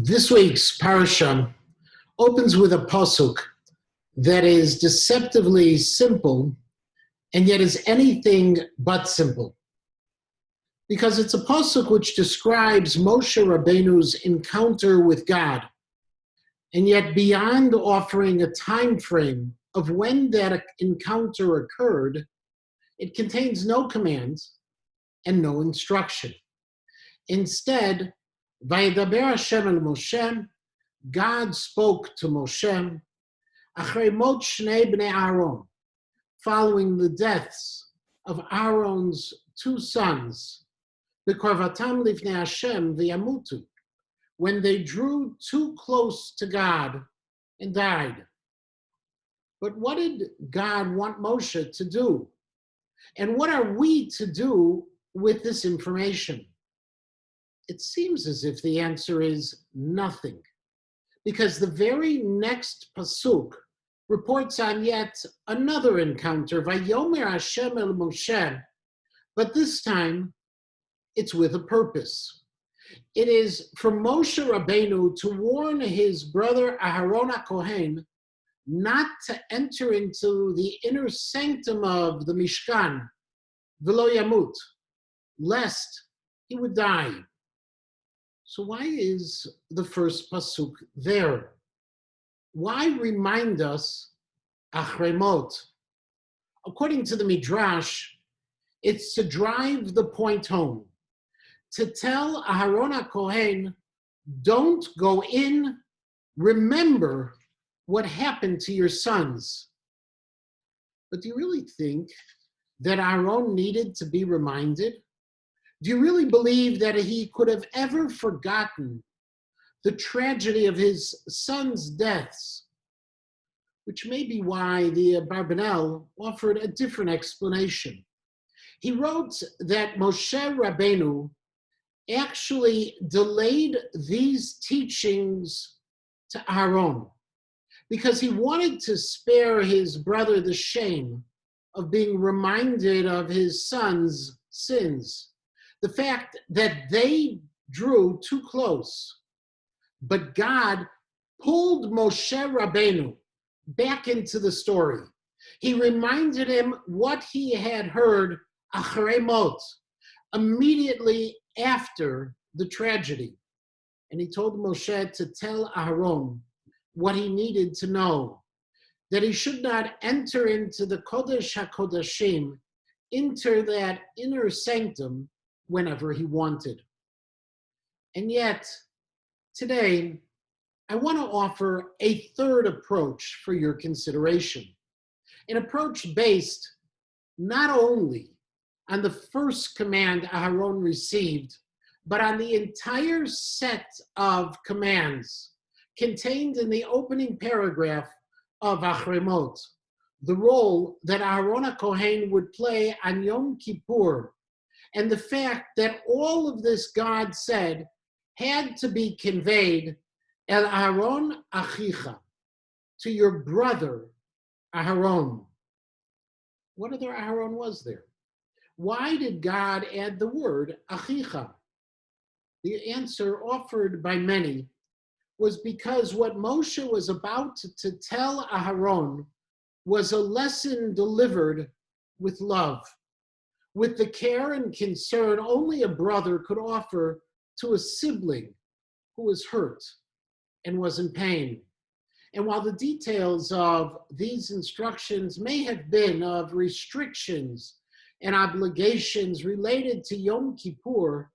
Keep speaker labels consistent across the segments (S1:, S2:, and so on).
S1: This week's parasha opens with a pasuk that is deceptively simple and yet is anything but simple. Because it's a pasuk which describes Moshe Rabbeinu's encounter with God, and yet beyond offering a time frame of when that encounter occurred, it contains no commands and no instruction. Instead, Vayedaber Hashem el Moshe, God spoke to Moshe, Achrei mot shnei bnei Aaron, following the deaths of Aaron's two sons, b'korvatam lifnei Hashem v'yamutu, when they drew too close to God and died. But what did God want Moshe to do? And what are we to do with this information? It seems as if the answer is nothing, because the very next pasuk reports on yet another encounter, Vayomer Hashem el Moshe, but this time it's with a purpose. It is for Moshe Rabbeinu to warn his brother Aharon HaKohen not to enter into the inner sanctum of the Mishkan, v'lo yamut, lest he would die. So why is the first pasuk there? Why remind us Achrei mot? According to the Midrash, it's to drive the point home, to tell Aharon HaKohen, don't go in, remember what happened to your sons. But do you really think that Aaron needed to be reminded? Do you really believe that he could have ever forgotten the tragedy of his sons' deaths? Which may be why the Barbanel offered a different explanation. He wrote that Moshe Rabbeinu actually delayed these teachings to Aaron because he wanted to spare his brother the shame of being reminded of his sons' sins. The fact that they drew too close, but God pulled Moshe Rabbeinu back into the story. He reminded him what he had heard Achrei mot, immediately after the tragedy. And he told Moshe to tell Aaron what he needed to know, that he should not enter into the Kodesh HaKodashim, into that inner sanctum, whenever he wanted. And yet, today, I want to offer a third approach for your consideration. An approach based not only on the first command Aharon received, but on the entire set of commands contained in the opening paragraph of Achrei mot, the role that Aharon HaKohen would play on Yom Kippur, and the fact that all of this God said had to be conveyed El Aharon Achicha, to your brother Aharon. What other Aharon was there? Why did God add the word Achicha? The answer offered by many was because what Moshe was about to tell Aharon was a lesson delivered with love, with the care and concern only a brother could offer to a sibling who was hurt and was in pain. And while the details of these instructions may have been of restrictions and obligations related to Yom Kippur,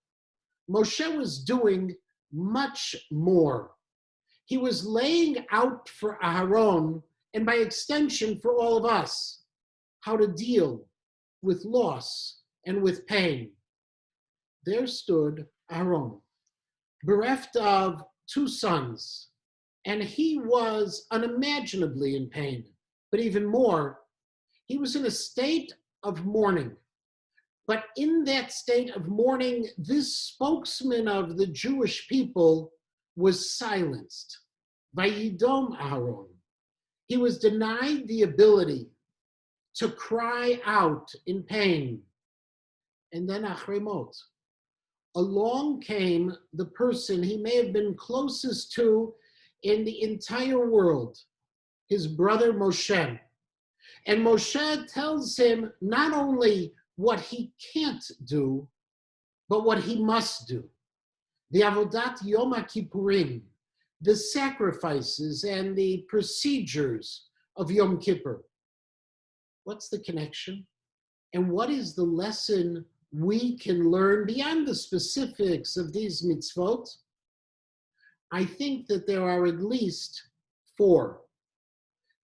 S1: Moshe was doing much more. He was laying out for Aharon, and by extension for all of us, how to deal with loss and with pain. There stood Aharon, bereft of two sons, and he was unimaginably in pain. But even more, he was in a state of mourning. But in that state of mourning, this spokesman of the Jewish people was silenced. Vayidom Aharon. He was denied the ability to cry out in pain. And then Achrei mot. along came the person he may have been closest to in the entire world, his brother Moshe. And Moshe tells him not only what he can't do, but what he must do. The Avodat Yom Kippurim, the sacrifices and the procedures of Yom Kippur. What's the connection? And what is the lesson we can learn beyond the specifics of these mitzvot? I think that there are at least 4.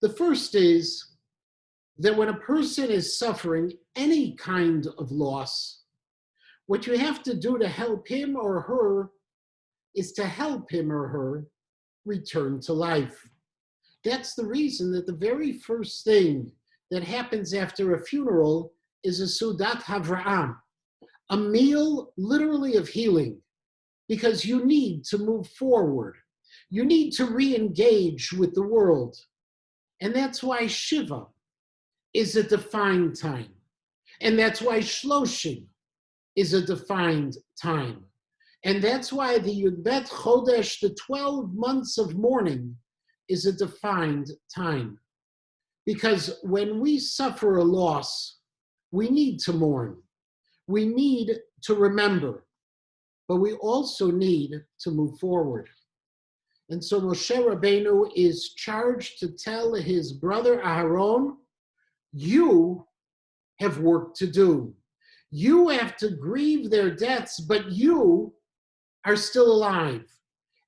S1: The first is that when a person is suffering any kind of loss, what you have to do to help him or her is to help him or her return to life. That's the reason that the very first thing that happens after a funeral is a Sudat Havra'am, a meal literally of healing, because you need to move forward. You need to re-engage with the world. And that's why Shiva is a defined time. And that's why Shloshim is a defined time. And that's why the Yudbet Chodesh, the 12 months of mourning, is a defined time. Because when we suffer a loss, we need to mourn. We need to remember. But we also need to move forward. And so Moshe Rabbeinu is charged to tell his brother Aharon, you have work to do. You have to grieve their deaths, but you are still alive.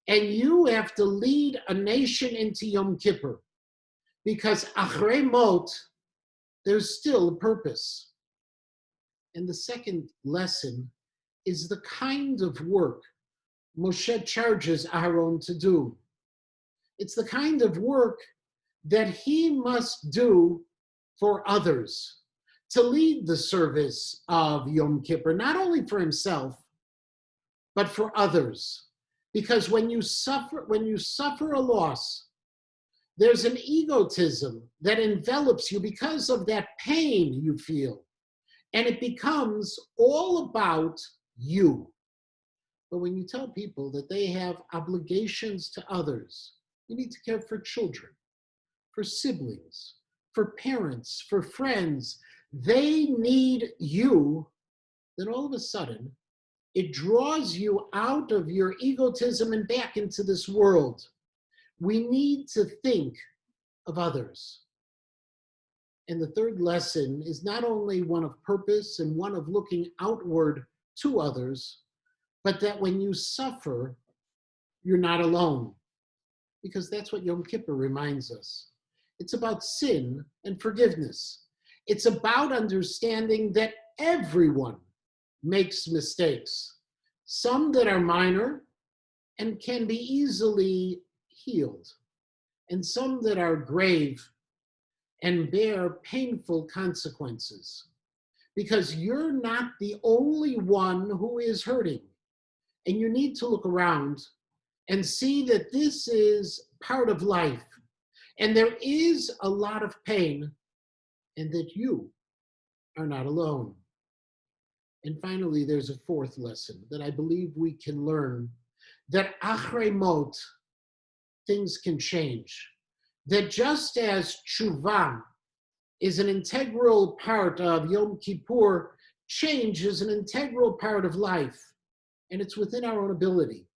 S1: And you have to lead a nation into Yom Kippur. Because Achrei Mot, there's still a purpose. And the second lesson is the kind of work Moshe charges Aharon to do. It's the kind of work that he must do for others, to lead the service of Yom Kippur, not only for himself, but for others. Because when you suffer a loss, there's an egotism that envelops you because of that pain you feel. And it becomes all about you. But when you tell people that they have obligations to others, you need to care for children, for siblings, for parents, for friends, they need you, then all of a sudden, it draws you out of your egotism and back into this world. We need to think of others. And the third lesson is not only one of purpose and one of looking outward to others, but that when you suffer, you're not alone. Because that's what Yom Kippur reminds us. It's about sin and forgiveness. It's about understanding that everyone makes mistakes, some that are minor and can be easily healed, and some that are grave and bear painful consequences. Because you're not the only one who is hurting. And you need to look around and see that this is part of life. And there is a lot of pain, and that you are not alone. And finally, there's a fourth lesson that I believe we can learn, that Achrei Mot, things can change. That just as tshuva is an integral part of Yom Kippur, change is an integral part of life. And it's within our own ability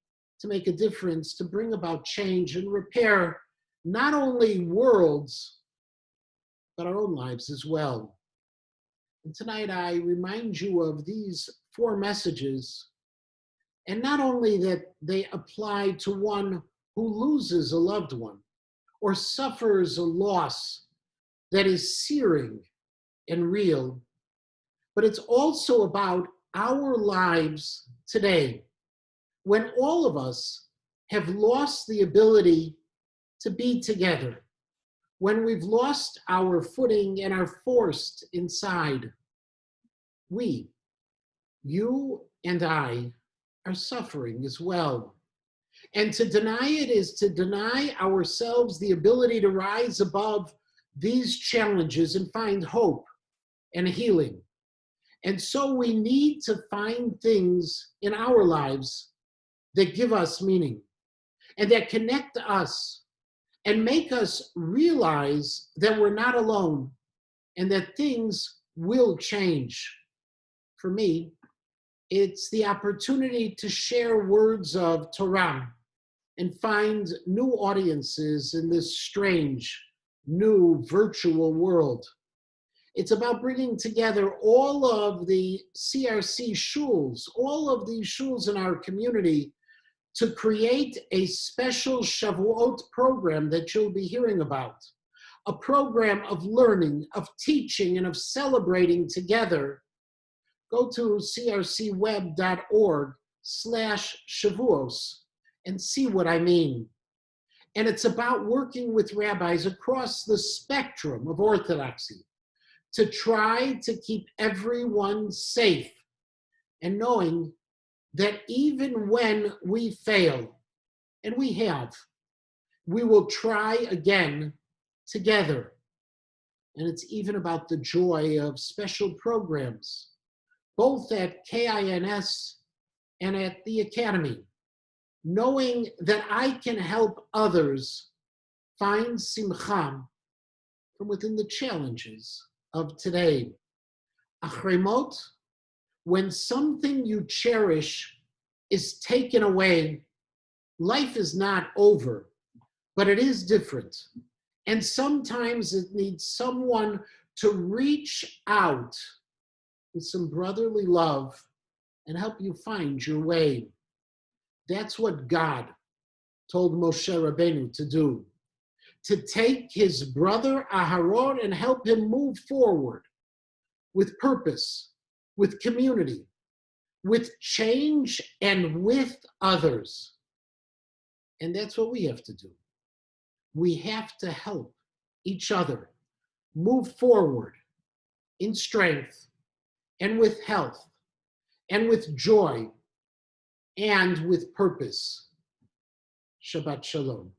S1: to make a difference, to bring about change and repair not only worlds, but our own lives as well. And tonight I remind you of these 4 messages, and not only that they apply to one who loses a loved one or suffers a loss that is searing and real, but it's also about our lives today, when all of us have lost the ability to be together, when we've lost our footing and are forced inside. We, you and I, are suffering as well. And to deny it is to deny ourselves the ability to rise above these challenges and find hope and healing. And so we need to find things in our lives that give us meaning and that connect us and make us realize that we're not alone and that things will change. For me, it's the opportunity to share words of Torah and find new audiences in this strange, new virtual world. It's about bringing together all of the CRC shuls, all of these shuls in our community, to create a special Shavuot program that you'll be hearing about. A program of learning, of teaching, and of celebrating together. Go to crcweb.org/Shavuos and see what I mean. And it's about working with rabbis across the spectrum of Orthodoxy to try to keep everyone safe and knowing that even when we fail, and we have, we will try again together. And it's even about the joy of special programs, both at KINS and at the Academy, knowing that I can help others find simcha from within the challenges of today. Achrei, when something you cherish is taken away, life is not over, but it is different. And sometimes it needs someone to reach out with some brotherly love and help you find your way. That's what God told Moshe Rabbeinu to do, to take his brother Aharon and help him move forward with purpose, with community, with change, and with others. And that's what we have to do. We have to help each other move forward in strength and with health and with joy and with purpose. Shabbat Shalom.